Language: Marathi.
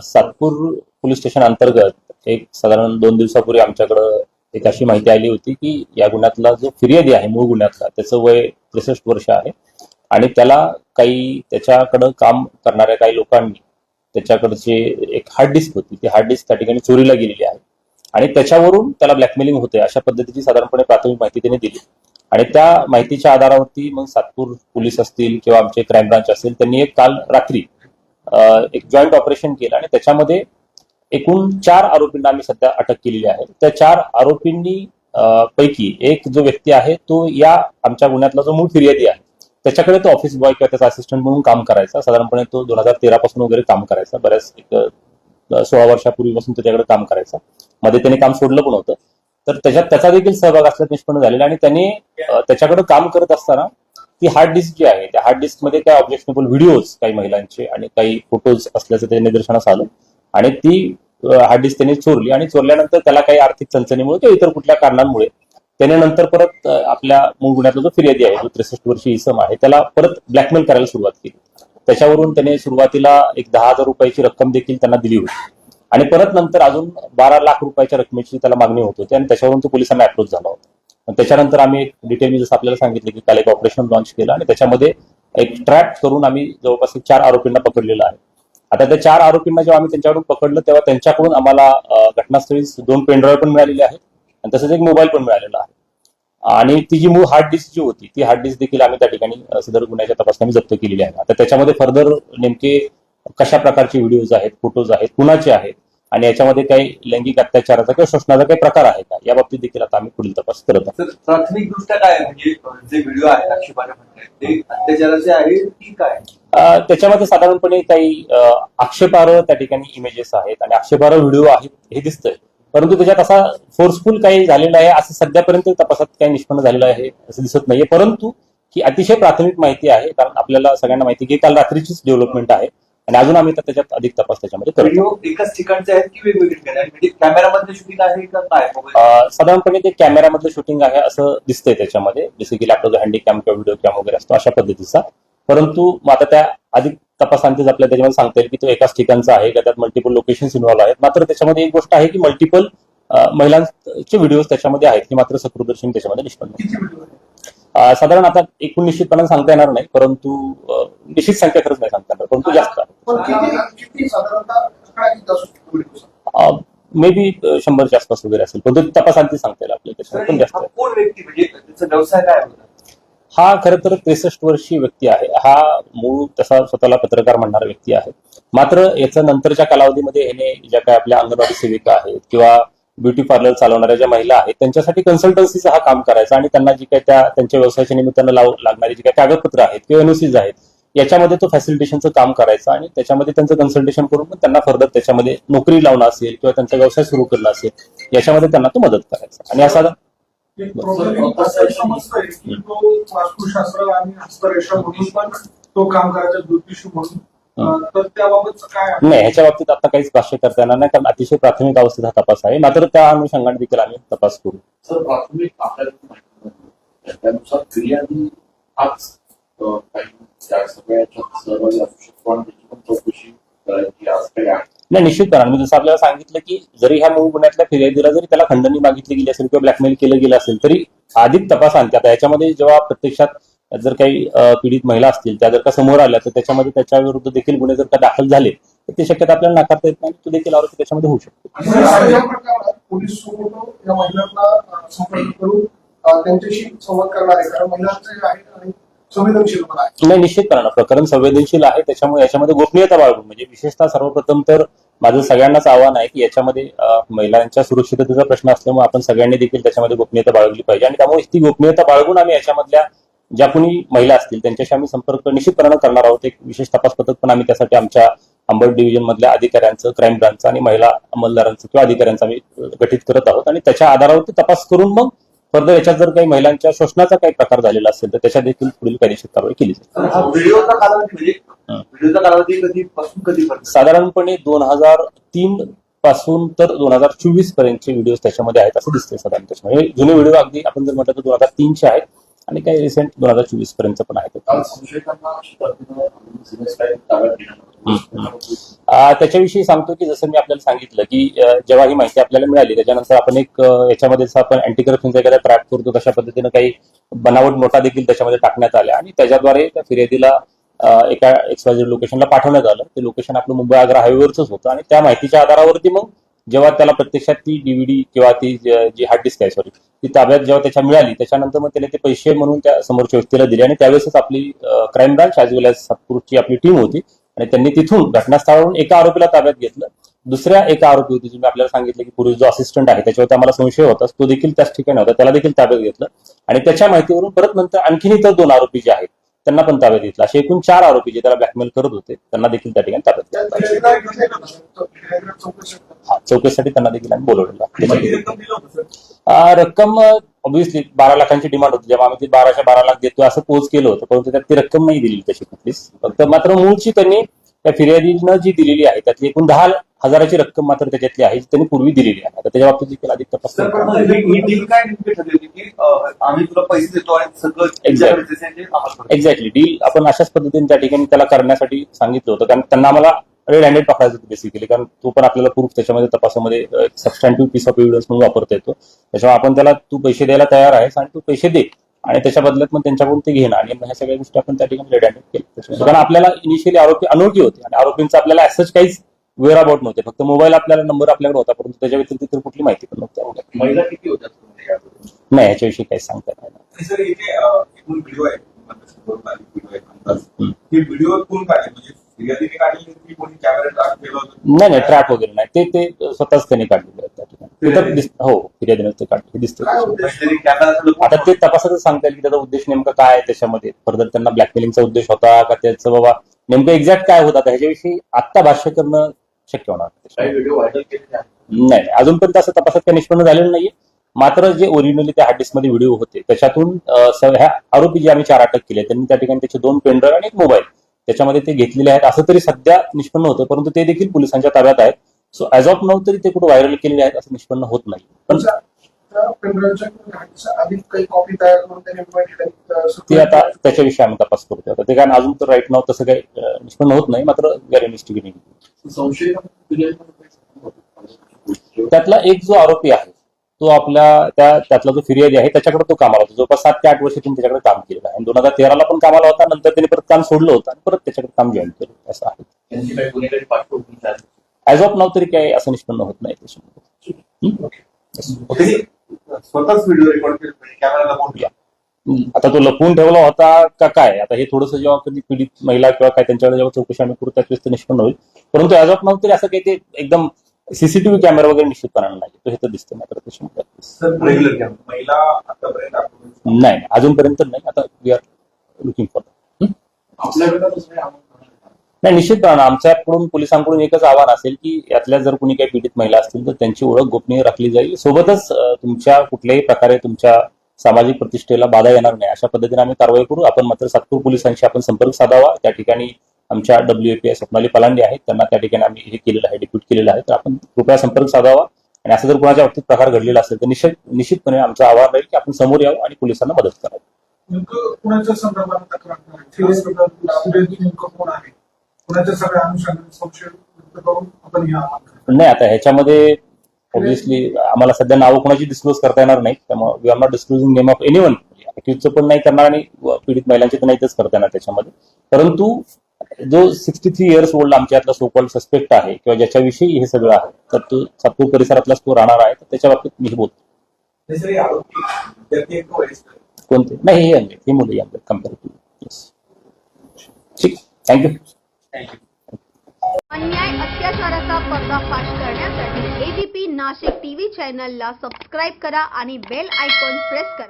सातपूर पोलीस स्टेशन अंतर्गत एक साधारण 2 दिवसापूर्वी आमच्याकडं एक अशी माहिती आली होती की या गुन्ह्यातला जो फिर्यादी आहे मूळ गुन्ह्यातला त्याचं वय 63 वर्ष आहे आणि त्याला काही त्याच्याकडं काम करणाऱ्या काही लोकांनी त्याच्याकडचे एक हार्ड डिस्क होती, ती हार्ड डिस्क त्या ठिकाणी चोरीला गेलेली आहे आणि त्याच्यावरून त्याला ब्लॅकमेलिंग होते अशा पद्धतीची साधारणपणे प्राथमिक माहिती त्यांनी दिली आणि त्या माहितीच्या आधारावरती मग सातपूर पोलीस असतील किंवा आमचे क्राईम ब्रांच असेल त्यांनी एक काल रात्री एक जॉईंट ऑपरेशन केलं आणि त्याच्यामध्ये एकूण 4 आरोपींना आम्ही सध्या अटक केलेली आहे. त्या 4 आरोपींनी पैकी एक जो व्यक्ती आहे तो या आमच्या गुन्ह्यातला जो मूळ फिर्यादी आहे त्याच्याकडे तो ऑफिस बॉय किंवा त्याचा असिस्टंट म्हणून काम करायचा. साधारणपणे तो 2013 पासून वगैरे काम करायचा, बऱ्याच एक 16 वर्षापूर्वीपासून त्याच्याकडे काम करायचा. मध्ये त्याने काम सोडलं पण होतं, तर त्याच्यात त्याचा देखील सहभाग असल्याचं निष्पन्न झालेला आणि त्याने त्याच्याकडे काम करत असताना ती हार्ड डिस्क जी आहे त्या हार्ड डिस्क मध्ये काही ऑब्जेक्शनेबल व्हिडिओज काही महिलांचे आणि काही फोटोज असल्याचं ते निदर्शनास आलं आणि ती हार्ड डिस्क त्याने चोरली आणि चोरल्यानंतर त्याला काही आर्थिक चणचणीमुळे किंवा इतर कुठल्या कारणांमुळे त्याने नंतर परत आपल्या मूळ गुन्ह्यातला जो फिर्यादी आहे जो 63 वर्षीय इसम आहे त्याला परत ब्लॅकमेल करायला सुरुवात केली. त्याच्यावरून त्याने सुरुवातीला एक 10,000 रुपयाची रक्कम देखील त्यांना दिली होती आणि परत नंतर अजून 12 लाख रुपयाच्या रकमेची त्याला मागणी होत होती आणि त्याच्यावरून तो पोलिसांना अप्रोच झाला होता. त्याच्यानंतर आम्ही एक डिटेल जसं आपल्याला सांगितलं की काल एक ऑपरेशन लॉन्च केलं आणि त्याच्यामध्ये एक ट्रॅप करून आम्ही जवळपास 4 आरोपींना पकडलेलं आहे. आता त्या 4 आरोपींना जेव्हा आम्ही त्यांच्याकडून पकडलं तेव्हा त्यांच्याकडून आम्हाला घटनास्थळी 2 पेनड्राईव्ह पण मिळालेले आहेत आणि तसंच एक मोबाईल पण मिळालेला आहे आणि ती जी मूळ हार्ड डिस्क जी होती ती हार्ड डिस्क देखील आम्ही त्या ठिकाणी सदर गुन्ह्याच्या तपासणी जप्त केलेली आहे. आता त्याच्यामध्ये फर्दर नेमके कशा प्रकारचे व्हिडिओज आहेत, फोटोज आहेत, कुणाचे आहेत आणि याच्यामध्ये काही लैंगिक अत्याचाराचा किंवा शोषणाचा काही प्रकार आहे का या बाबतीत देखील आता आम्ही पुढील तपास करत आहोत. प्राथमिक दृष्ट्या काय म्हणजे जे व्हिडिओ आहेत आक्षेपार्ह ते अत्याचाराचे आहे की काय? त्याच्यामध्ये साधारणपणे काही आक्षेपार्ह त्या ठिकाणी इमेजेस आहेत आणि आक्षेपार्ह व्हिडिओ आहेत हे दिसतंय, परंतु त्याच्यात असा फोर्सफुल काही झालेलं आहे असं सध्यापर्यंत तपासात काही निष्पन्न झालेलं आहे असं दिसत नाहीये, परंतु ही अतिशय प्राथमिक माहिती आहे कारण आपल्याला सगळ्यांना माहिती की काल रात्रीचीच डेव्हलपमेंट आहे आणि अजून आम्ही त्याच्यात अधिक तपास त्याच्यामध्ये करतो. व्हिडिओ एकाच ठिकाणचे आहेत की वेगवेगळे म्हणजे कॅमेरामधलं शूटिंग आहे का काय? साधारणपणे ते कॅमेरामधलं शूटिंग आहे असं दिसतंय त्याच्यामध्ये, जसं की आपला जो हँडी कॅम किंवा व्हिडिओ कॅम वगैरे असतो अशा पद्धतीचा, परंतु आता त्या अधिक तपासांतीच आपल्याला त्याच्यामध्ये सांगता येईल की तो एकाच ठिकाणचा आहे का त्यात मल्टिपल लोकेशन्स इन्व्हॉल्व्ह आहेत. मात्र त्याच्यामध्ये एक गोष्ट आहे की मल्टिपल महिलांचे व्हिडिओज त्याच्यामध्ये आहेत की मात्र सकृदर्शनी त्याच्यामध्ये निष्पन्न. साधारण आता एकूण निश्चितपणे सांगता येणार नाही, परंतु निश्चित संख्या खरंच नाही सांगता येणार, परंतु जास्त मे बी 100च्या आसपास वगैरे असेल, परंतु तपासांती सांगता येईल आपल्याला त्याच्यामध्ये पण जास्त. कोण व्यक्ती म्हणजे त्याचा व्यवसाय काय होता? हा खरं तर 63 वर्षीय व्यक्ती आहे. हा मूळ तसा स्वतःला पत्रकार म्हणणारा व्यक्ती आहे, मात्र याच्या नंतरच्या कालावधीमध्ये याने ज्या काही आपल्या अंगणवाडी सेविका आहेत किंवा ब्युटी पार्लर चालवणाऱ्या ज्या महिला आहेत त्यांच्यासाठी कन्सल्टन्सीचं हा काम करायचा आणि त्यांना जी काही त्यांच्या व्यवसायाच्या निमित्तानं लागणारी जी काही कागदपत्र आहेत किंवा एनओसीज आहेत याच्यामध्ये तो फॅसिलिटेशनचं काम करायचा आणि त्याच्यामध्ये त्यांचं कन्सल्टेशन करून पण त्यांना फर्दर त्याच्यामध्ये नोकरी लावणं असेल किंवा त्यांचा व्यवसाय सुरू करणं असेल याच्यामध्ये त्यांना तो मदत करायचा. आणि असा वास्तुशास्त्र आणि हस्तरेषा म्हणून पण तो काम करायचा ज्योतिषी म्हणून, तर त्याबाबत काय नाही, ह्याच्या बाबतीत आता काहीच भाष्य करता येणार नाही कारण अतिशय प्राथमिक अवस्थेत हा तपास आहे, मात्र त्या अनुषंगाने देखील आम्ही तपास करू. सर, प्राथमिक आपल्याला त्यानुसार फिर्यादी हाच त्या सगळ्याच्या सहभागी असू शकतो आणि त्याची पण चौकशी करायची आज काही आहे? नाही, निश्चितपणे मी जसं आपल्याला सांगितलं की जरी ह्या मूळ गुन्ह्यातल्या फिर्यादीला जरी त्याला खंडणी मागितली गेली असेल किंवा ब्लॅकमेल केलं गेलं असेल तरी अधिक तपास आणते. आता याच्यामध्ये जेव्हा प्रत्यक्षात जर काही पीडित महिला असतील त्या जर का समोर आल्या तर त्याच्यामध्ये त्याच्या विरुद्ध देखील गुन्हे जर का दाखल झाले तर ते शक्यता आपल्याला नाकारता येत नाही, तो देखील आरोपी त्याच्यामध्ये होऊ शकतो. पोलीस या महिलांना संपर्क करून त्यांच्याशी संवाद करणार आहे कारण महिलांचे आहे संवेदनशील पण आहे. नाही, निश्चितपणे प्रकरण संवेदनशील आहे, त्याच्यामुळे याच्यामध्ये गोपनीयता बाळगून म्हणजे विशेषतः सर्वप्रथम तर माझं सगळ्यांनाच आव्हान आहे की याच्यामध्ये महिलांच्या सुरक्षिततेचा प्रश्न असल्यामुळे आपण सगळ्यांनी देखील त्याच्यामध्ये गोपनीयता बाळगली पाहिजे आणि त्यामुळे ती गोपनीयता बाळगून आम्ही याच्यामधल्या ज्या कोणी महिला असतील त्यांच्याशी आम्ही संपर्क निश्चितपणे करणार आहोत. एक विशेष तपास पथक पण आम्ही त्यासाठी आमच्या अंबड डिव्हिजन मधल्या अधिकाऱ्यांचं, क्राईम ब्रांचचं आणि महिला अंमलदारांचं किंवा अधिकाऱ्यांचं आम्ही गठीत करत आहोत आणि त्याच्या आधारावरती तपास करून मग फर्दर याच्यात जर काही महिलांच्या शोषणाचा काही प्रकार झालेला असेल तर त्याच्या देखील पुढील कायदेशीर कारवाई केली जाईल. हा व्हिडिओचा कालावधी कधीपासून साधारणपणे 2003 पासून तर 2024 पर्यंतचे व्हिडिओ त्याच्यामध्ये आहेत असं दिसतंय. साधारण त्याच्यामध्ये जुने व्हिडिओ अगदी आपण जर म्हटलं तर 2003चे आहेत आणि काही रिसेंट 2024 पर्यंत पण आहेत. काल संशयितांना अशा पद्धतीनं सिनियर स्टाईल ताब्यात घेण्यात त्याच्याविषयी सांगतो की जसं मी आपल्याला सांगितलं की जेव्हा ही माहिती आपल्याला मिळाली त्याच्यानंतर आपण एक याच्यामध्ये जसं आपण अँटी करप्शनचा एखादा ट्रॅक करतो तशा पद्धतीनं काही बनावट नोटा देखील त्याच्यामध्ये टाकण्यात आल्या आणि त्याच्याद्वारे त्या फिर्यादीला एका XYZ लोकेशनला पाठवण्यात आलं. ते लोकेशन आपलं मुंबई आग्रा हायवेवरच होतं आणि त्या माहितीच्या आधारावरती मग जेव्हा त्याला प्रत्यक्षात ती DVD किंवा ती जी हार्ड डिस्क आहे सॉरी ती ताब्यात जेव्हा त्याच्या मिळाली त्याच्यानंतर मग त्याने ते पैसे म्हणून त्या समोरच्या व्यक्तीला दिले आणि त्यावेळेसच आपली क्राईम ब्रांच ॲज वेल एज सातपूरची आपली टीम होती आणि त्यांनी तिथून घटनास्थळावरून एका आरोपीला ताब्यात घेतलं. दुसऱ्या एका आरोपी होती जी मी आपल्याला सांगितलं की पूर्वी जो असिस्टंट आहे त्याच्यावरती आम्हाला संशय होता तो देखील त्याच ठिकाणी होता त्याला देखील ताब्यात घेतलं आणि त्याच्या माहितीवरून परत नंतर आणखीन इतर 2 आरोपी जे आहेत त्यांना पण ताब्यात घेतलं. असे एकूण 4 आरोपी जे त्याला ब्लॅकमेल करत होते त्यांना देखील त्या ठिकाणी ताब्यात घेतलं. चौकशीसाठी त्यांना देखील आम्ही बोलवलेलं. रक्कम ऑब्व्हियसली 12 लाखांची डिमांड होती जेव्हा आम्ही ती 12 लाख देतोय असं पोच केलं होतं परंतु त्यात ती रक्कम नाही दिली तशी कुठलीच. फक्त मात्र मूळची त्यांनी त्या फिर्यादीनं जी दिलेली आहे त्यातली एकूण 10,000ची रक्कम मात्र त्याच्यातली आहे जी त्यांनी पूर्वी दिलेली आहे. आता त्याच्या बाबतीत देखील अधिक तपास सर पण ही डील काय नेमकी ठरलेली की आम्ही तुला पैसे देतो आणि सगळं एक्झॅक्टली डील आपण अशाच पद्धतीने त्या ठिकाणी त्याला करण्यासाठी सांगितलं होतं कारण त्यांना आम्हाला रेड हँडेड पकडायचं होतं बेसिकली कारण तो पण आपल्याला प्रूफ त्याच्यामध्ये तपासामध्ये सबस्टँटिव्ह पीस ऑफ एव्हिडन्स म्हणून वापरता येतो. त्याच्यामुळे आपण त्याला तू पैसे द्यायला तयार आहेस आणि तू पैसे दे आणि त्याच्या बदल्यात मग त्यांच्याकडून ते घेणं आणि ह्या सगळ्या गोष्टी आपण त्या ठिकाणी रेड हँडेड केल्या. कारण आपल्याला इनिशियली आरोपी अनोळखी होते आणि आरोपींचा आपल्याला ऍसेच काहीच वेअर अबाउट नव्हते. फक्त मोबाईल आपल्याला नंबर आपल्याकडे होता परंतु त्याच्या व्यतिरिक्त इतर कुठली माहिती पण नव्हती. महिला किती होत्या नाही याच्याविषयी काही सांगता येणार नाही. सर इथे एकूण व्हिडिओ आहे व्हिडिओ कोण काढले म्हणजे फिर्यादीने काढले की कोणी कॅमेरा ट्रॅक केलं होतं? नाही ट्रॅक वगैरे नाही ते स्वतःच त्यांनी काढलेले आहेत त्या ठिकाणी. हो फिर्यादीने ते काढले दिसते. आता ते तपासातच सांगता येईल की त्याचा उद्देश नेमका काय आहे त्याच्यामध्ये फर्दर त्यांना ब्लॅकमेलिंगचा उद्देश होता का त्याचं बाबा नेमकं एक्झॅक्ट काय होता ह्याच्याविषयी आत्ता भाष्य करणं शक्य होणार काही व्हिडिओ व्हायरल केले आहेत? नाही अजूनपर्यंत असं तपासात काही निष्पन्न झालेलं नाहीये. मात्र जे ओरिजिनली त्या हार्ड डिस्कमध्ये व्हिडिओ होते त्याच्यातून ह्या आरोपी जे आम्ही 4 अटक केले त्यांनी त्या ठिकाणी त्याचे 2 पेनड्राईव्ह आणि 1 मोबाईल त्याच्यामध्ये ते घेतलेले आहेत असं तरी सध्या निष्पन्न होतं परंतु ते देखील पोलिसांच्या ताब्यात आहेत. सो ॲज ऑफ नाऊ तरी ते कुठे व्हायरल केलेले आहेत असं निष्पन्न होत नाही. पण ते आता त्याच्याविषयी आम्ही तपास करतोय. आता ते कारण अजून तर राईट नाव तसं काही निष्पन्न होत नाही मात्र वी आर इन्व्हेस्टिगेटिंग. त्यातला एक जो आरोपी आहे तो आपल्या त्यातला जो फिर्यादी आहे त्याच्याकडे तो कामाला होता. जवळपास 7 ते 8 वर्ष त्यांनी त्याच्याकडे काम केलेलं आहे आणि 2013ला पण कामाला होता. नंतर त्यांनी परत काम सोडलं होतं आणि परत त्याच्याकडे काम जॉईन केलं असं आहे. त्यांची काही गुन्हेगारी पाठपुरावा ॲज ऑफ नाव तरी काही असं निष्पन्न होत नाही त्याच्यामध्ये. स्वतःच व्हिडिओ रेकॉर्ड कॅमेराला बोलूया. आता तो लपवून ठेवला होता का काय आता हे थोडंसं जेव्हा कधी पीडित महिला किंवा काय त्यांच्याकडे जेव्हा चौकशी आम्ही करू त्यावेळेस ते निष्पन्न होईल. परंतु ॲज ऑफ नाव तरी असं काही ते एकदम सीसीटीव्ही कॅमेरा वगैरे निश्चितपणे नाही तो हे तर दिसतं मात्र रेग्युलर कॅमेरा महिला आतापर्यंत नाही अजूनपर्यंत नाही. आता वी आर लुकिंग फॉर आपल्याकडे नाही निश्चितपणे आमच्याकडून पोलिसांकडून एकच आव्हान असेल की यातल्या जर कोणी काही पीडित महिला असतील तर त्यांची ओळख गोपनीय राखली जाईल. सोबतच तुमच्या कुठल्याही प्रकारे तुमच्या सामाजिक प्रतिष्ठेला बाधा येणार नाही अशा पद्धतीने आम्ही कारवाई करू. आपण मात्र सातपूर पोलिसांशी आपण संपर्क साधावा. त्या ठिकाणी आमच्या WAPI स्वप्नाली पलांडे आहेत त्यांना त्या ठिकाणी आम्ही हे केलेलं आहे डिप्यूट केलेलं आहे तर आपण कृपया संपर्क साधावा आणि असं जर कोणाच्या बाबतीत प्रकार घडलेला असेल तर निश्चितपणे आमचं आव्हान राहील की आपण समोर यावं आणि पोलिसांना मदत करावी. नेमकं कुणाच्या संदर्भात तक्रार नेमकं कोण आहे कुणाच्या सगळ्या अनुषंगाने संशय व्यक्त करून आपण हे आवाहन करतो. नाही आता ह्याच्यामध्ये ऑब्व्हियसली आम्हाला सध्या नावं कोणाची डिस्क्लोज करता येणार नाही त्यामुळे we are not disclosing name of anyone. अक्यूजचं पण नाही करणार आणि पीडित महिलांचे तर नाहीच करता येणार त्याच्यामध्ये. परंतु जो 63 इयर्स ओल्ड आमच्यातला सो कॉल्ड सस्पेक्ट आहे किंवा ज्याच्याविषयी हे सगळं आहे तर तो सातपूर परिसरातलाच तो राहणार आहे तर त्याच्या बाबतीत मी बोलतो. कोणते नाही हे अंगे ही मुलं यांगे कम्पॅरेटिव्ह. ठीक थँक्यू. अन्याय अत्याचाराचा पर्दाफाश करण्यासाठी ABP नाशिक TV चॅनलला सबस्क्राईब करा आणि बेल आयकॉन प्रेस करा.